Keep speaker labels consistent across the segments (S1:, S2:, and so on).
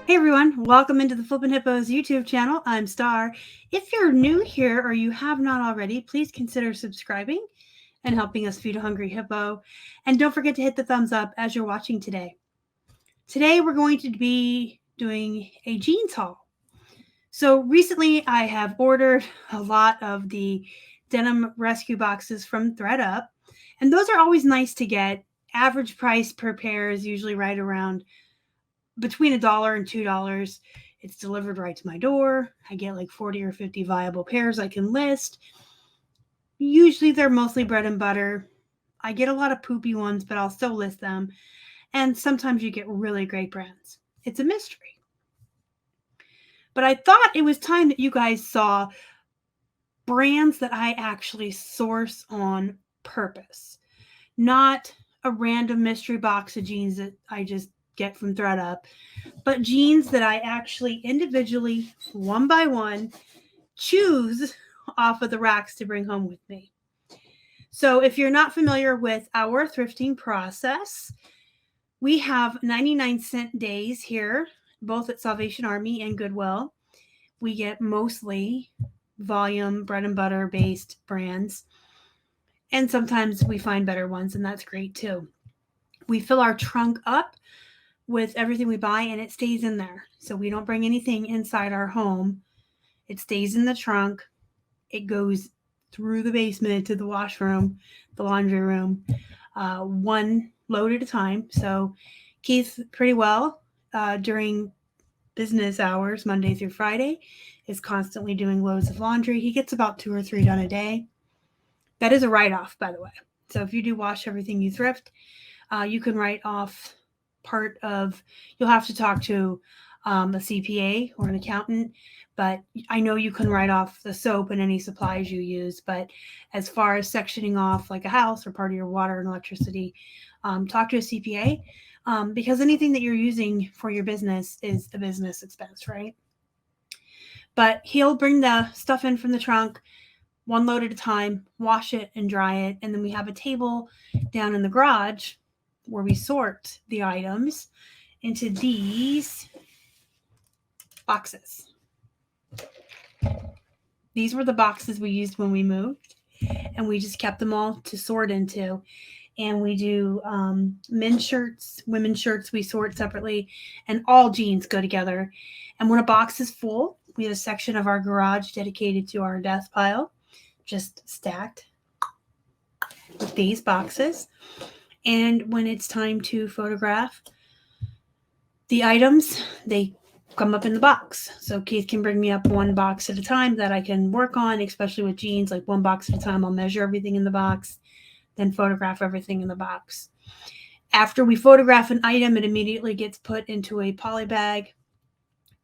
S1: Hey everyone, welcome into the Flippin' Hippos YouTube channel. I'm Star. If you're new here or you have not already, please consider subscribing and helping us feed a hungry hippo. And don't forget to hit the thumbs up as you're watching today. Today we're going to be doing a jeans haul. So recently I have ordered a lot of the denim rescue boxes from ThredUp, and those are always nice to get. Average price per pair is usually right around between $1 and $2. It's delivered right to my door. I get like 40 or 50 viable pairs I can list. Usually they're mostly bread and butter. I get a lot of poopy ones, but I'll still list them. And sometimes you get really great brands. It's a mystery. But I thought it was time that you guys saw brands that I actually source on purpose, not a random mystery box of jeans that I just get from ThredUp, but jeans that I actually individually, one by one, choose off of the racks to bring home with me. So if you're not familiar with our thrifting process, we have 99-cent days here, both at Salvation Army and Goodwill. We get mostly volume, bread and butter based brands. And sometimes we find better ones, and that's great too. We fill our trunk up with everything we buy and it stays in there. So we don't bring anything inside our home. It stays in the trunk. It goes through the basement to the washroom, the laundry room, one load at a time. So Keith, pretty well during business hours, Monday through Friday, is constantly doing loads of laundry. He gets about 2 or 3 done a day. That is a write-off, by the way. So if you do wash everything you thrift, you can write off part of, you'll have to talk to a CPA or an accountant, but I know you can write off the soap and any supplies you use. But as far as sectioning off like a house or part of your water and electricity, talk to a CPA because anything that you're using for your business is a business expense, right? But he'll bring the stuff in from the trunk, one load at a time, wash it and dry it. And then we have a table down in the garage where we sort the items into these boxes. These were the boxes we used when we moved, and we just kept them all to sort into. And we do men's shirts, women's shirts, we sort separately, and all jeans go together. And when a box is full, we have a section of our garage dedicated to our death pile, just stacked with these boxes. And when it's time to photograph the items, they come up in the box. So Keith can bring me up one box at a time that I can work on, especially with jeans, like one box at a time. I'll measure everything in the box, then photograph everything in the box. After we photograph an item, it immediately gets put into a poly bag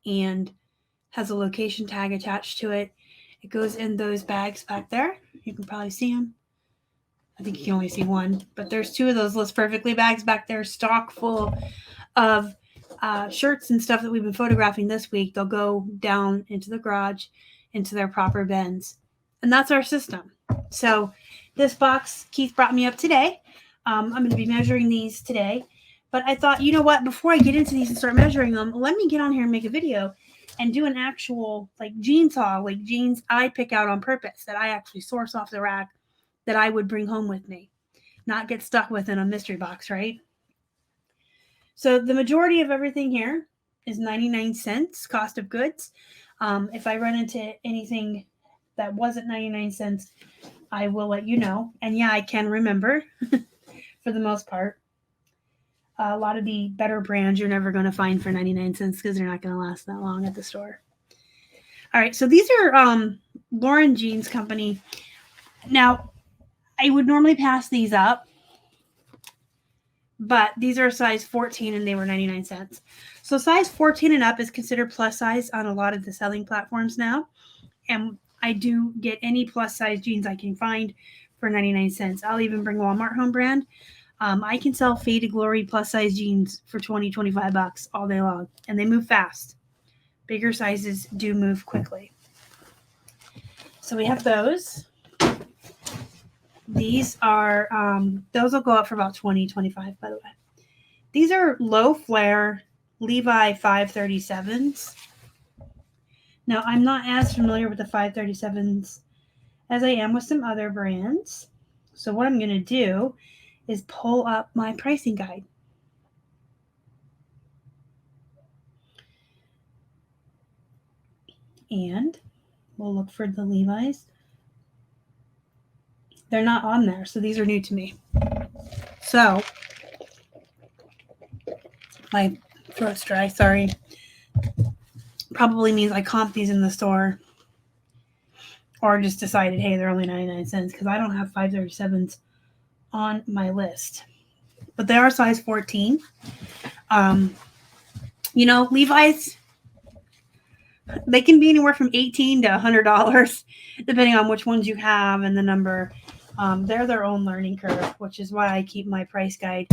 S1: and has a location tag attached to it. It goes in those bags back there. You can probably see them. I think you can only see one, but there's two of those List Perfectly bags back there, stock full of shirts and stuff that we've been photographing this week. They'll go down into the garage, into their proper bins. And that's our system. So this box, Keith brought me up today. I'm going to be measuring these today. But I thought, you know what, before I get into these and start measuring them, let me get on here and make a video and do an actual like jeans haul, like jeans I pick out on purpose that I actually source off the rack that I would bring home with me, not get stuck with in a mystery box, right? So the majority of everything here is 99 cents cost of goods. If I run into anything that wasn't 99 cents, I will let you know. And yeah, I can remember for the most part. A lot of the better brands you're never going to find for 99 cents because they're not going to last that long at the store. All right, so these are Lauren Jeans Company. Now, I would normally pass these up, but these are a size 14 and they were 99 cents. So size 14 and up is considered plus size on a lot of the selling platforms now. And I do get any plus size jeans I can find for 99 cents. I'll even bring Walmart home brand. I can sell Faded Glory plus size jeans for 20, 25 bucks all day long, and they move fast. Bigger sizes do move quickly. So we have those. These are, those will go up for about 20, 25, by the way. These are low flare Levi 537s. Now, I'm not as familiar with the 537s as I am with some other brands. So what I'm going to do is pull up my pricing guide. And we'll look for the Levi's. They're not on there, so these are new to me. So, my throat's dry, sorry. Probably means I comped these in the store or just decided, hey, they're only 99 cents because I don't have 537s on my list. But they are size 14. Levi's, they can be anywhere from $18 to $100, depending on which ones you have and the number. They're their own learning curve, which is why I keep my price guide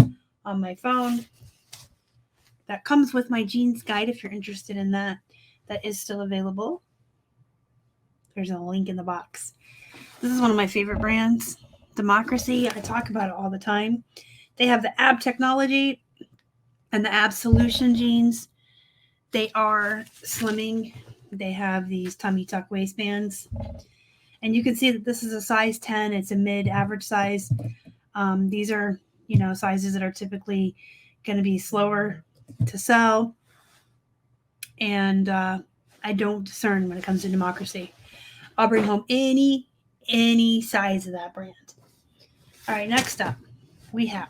S1: on my phone. That comes with my jeans guide if you're interested in that. That is still available. There's a link in the box. This is one of my favorite brands, Democracy. I talk about it all the time. They have the ab technology and the ab solution jeans. They are slimming. They have these tummy tuck waistbands. And you can see that this is a size 10. It's a mid-average size. These are, sizes that are typically going to be slower to sell. And I don't discern when it comes to Democracy. I'll bring home any size of that brand. All right, next up, we have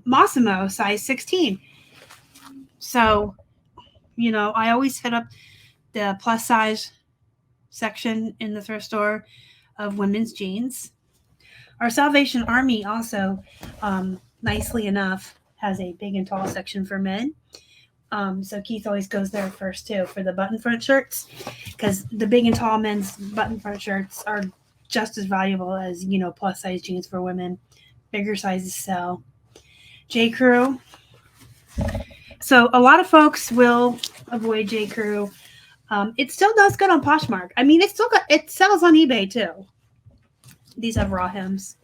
S1: Massimo, size 16. So, I always hit up the plus size section in the thrift store of women's jeans. Our Salvation Army also, nicely enough, has a big and tall section for men. So Keith always goes there first too for the button front shirts, because the big and tall men's button front shirts are just as valuable as, plus size jeans for women. Bigger sizes sell. J. Crew. So a lot of folks will avoid J. Crew. It still does good on Poshmark. I mean, it sells on eBay too. These have raw hems.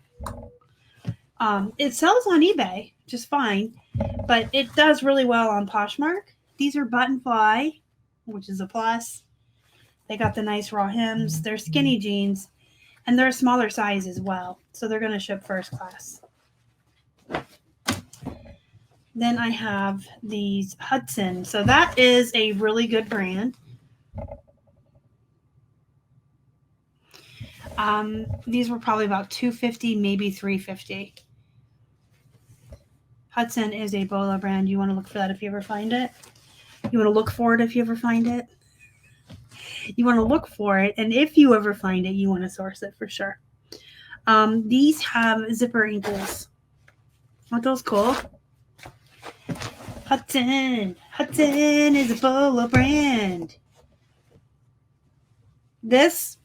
S1: It sells on eBay just fine, but it does really well on Poshmark. These are button fly, which is a plus. They got the nice raw hems. They're skinny jeans, and they're a smaller size as well. So they're going to ship first class. Then I have these Hudson. So that is a really good brand. These were probably about $250, maybe $350. Hudson is a Bola brand. You want to look for that if you ever find it. You want to look for it if you ever find it. You want to look for it, and if you ever find it, you want to source it for sure. These have zipper ankles. Aren't those cool? Hudson is a Bola brand. This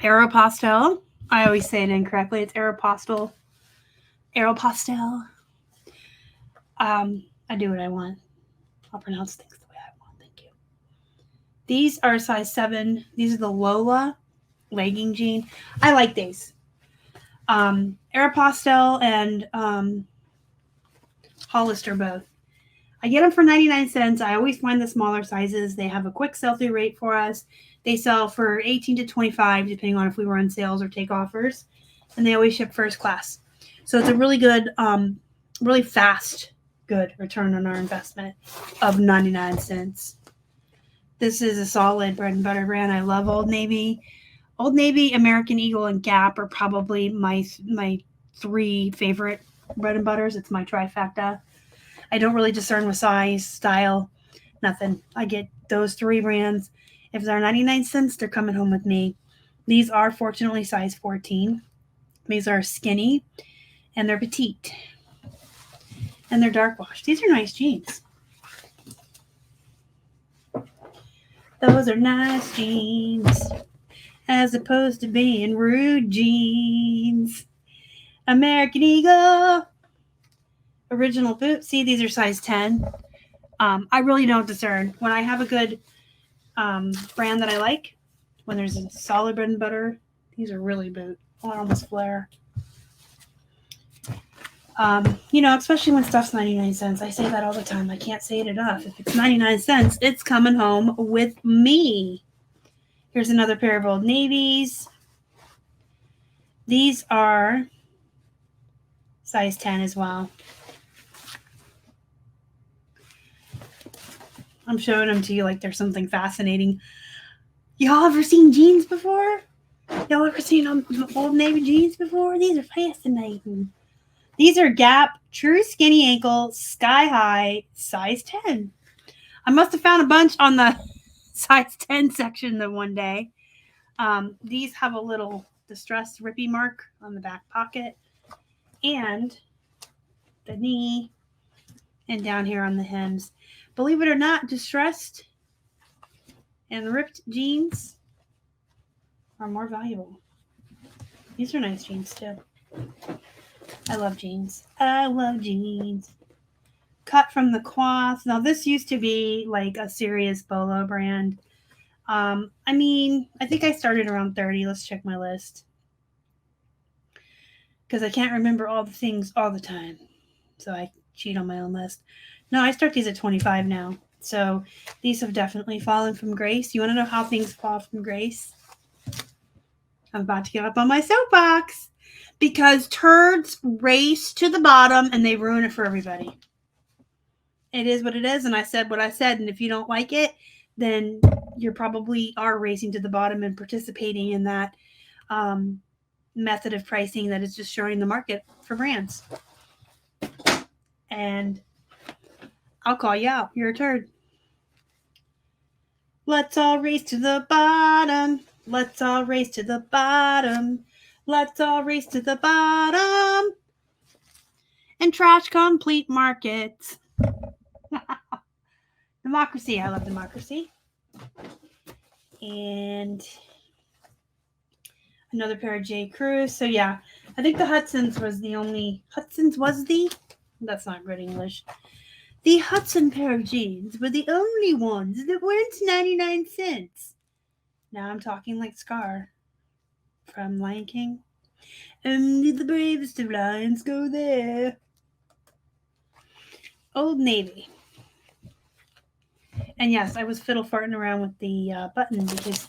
S1: Aeropostale. I always say it incorrectly. It's Aeropostale. I do what I want. I'll pronounce things the way I want. Thank you. These are size 7. These are the Lola legging jean. I like these. Aeropostale and Hollister both. I get them for 99 cents. I always find the smaller sizes. They have a quick sell-through rate for us. They sell for 18 to 25, depending on if we run sales or take offers. And they always ship first class. So it's a really good, really fast, good return on our investment of 99 cents. This is a solid bread and butter brand. I love Old Navy. Old Navy, American Eagle, and Gap are probably my 3 favorite bread and butters. It's my trifecta. I don't really discern with size, style, nothing. I get those 3 brands. If they're 99 cents, they're coming home with me. These are fortunately size 14. These are skinny and they're petite. And they're dark wash. These are nice jeans. Those are nice jeans. As opposed to being rude jeans. American Eagle. Original boot. See, these are size 10. I really don't discern. When I have a good brand that I like, when there's a solid bread and butter, these are really boot. Oh, I almost flare. Especially when stuff's 99 cents. I say that all the time. I can't say it enough. If it's 99 cents, it's coming home with me. Here's another pair of Old Navies. These are size 10 as well. I'm showing them to you like there's something fascinating. Y'all ever seen jeans before? Y'all ever seen Old Navy jeans before? These are fascinating. These are Gap True Skinny Ankle Sky High size 10. I must have found a bunch on the size 10 section the one day. These have a little distressed rippy mark on the back pocket and the knee and down here on the hems. Believe it or not, distressed and ripped jeans are more valuable. These are nice jeans too. I love jeans. I love jeans. Cut from the cloth. Now this used to be like a serious Bolo brand. I think I started around 30. Let's check my list. Because I can't remember all the things all the time. So I cheat on my own list. No, I start these at 25 now. So these have definitely fallen from grace. You want to know how things fall from grace? I'm about to get up on my soapbox. Because turds race to the bottom and they ruin it for everybody. It is what it is, and I said what I said, and if you don't like it, then you probably are racing to the bottom and participating in that method of pricing that is destroying the market for brands. And I'll call you out. You're a turd. Let's all race to the bottom. Let's all race to the bottom. Let's all race to the bottom. And trash complete markets. Democracy. I love democracy. And another pair of J. Crews. So yeah, I think the Hudson's was the only... That's not good English. The Hudson pair of jeans were the only ones that weren't 99 cents. Now I'm talking like Scar from Lion King. Only the bravest of lions go there. Old Navy. And yes, I was fiddle farting around with the button because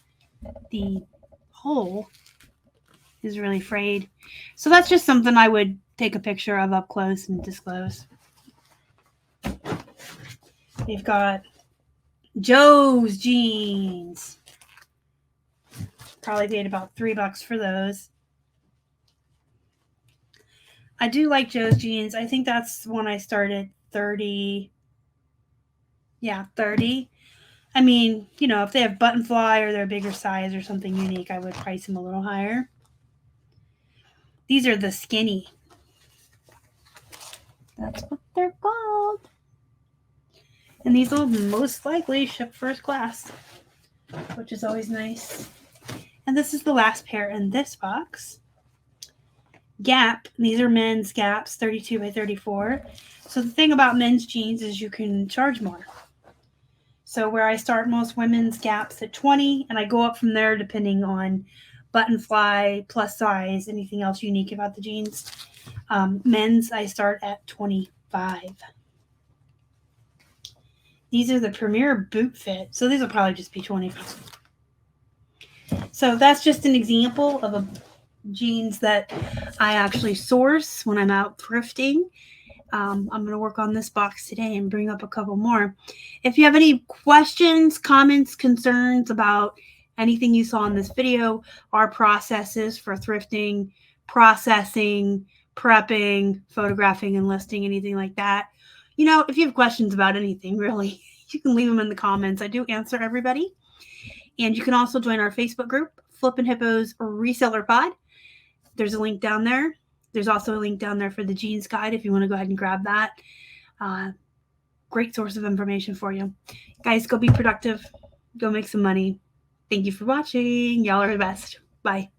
S1: the hole is really frayed. So that's just something I would take a picture of up close and disclose. We've got Joe's jeans. Probably paid about $3 for those. I do like Joe's jeans. I think that's when I started 30. Yeah, 30. I mean, if they have button fly or they're a bigger size or something unique, I would price them a little higher. These are the skinny. That's what they're called. And these will most likely ship first class, which is always nice. And this is the last pair in this box. Gap. These are men's Gaps, 32 by 34. So the thing about men's jeans is you can charge more. So where I start most women's Gaps at 20, and I go up from there depending on button fly, plus size, anything else unique about the jeans. Men's, I start at 25. These are the Premier Boot Fit. So these will probably just be 25. So that's just an example of a jeans that I actually source when I'm out thrifting. I'm going to work on this box today and bring up a couple more. If you have any questions, comments, concerns about anything you saw in this video, our processes for thrifting, processing, prepping, photographing, and listing, anything like that, if you have questions about anything, really, you can leave them in the comments. I do answer everybody. And you can also join our Facebook group, Flippin' Hippos Reseller Pod. There's a link down there. There's also a link down there for the jeans guide if you want to go ahead and grab that. Great source of information for you. Guys, go be productive. Go make some money. Thank you for watching. Y'all are the best. Bye.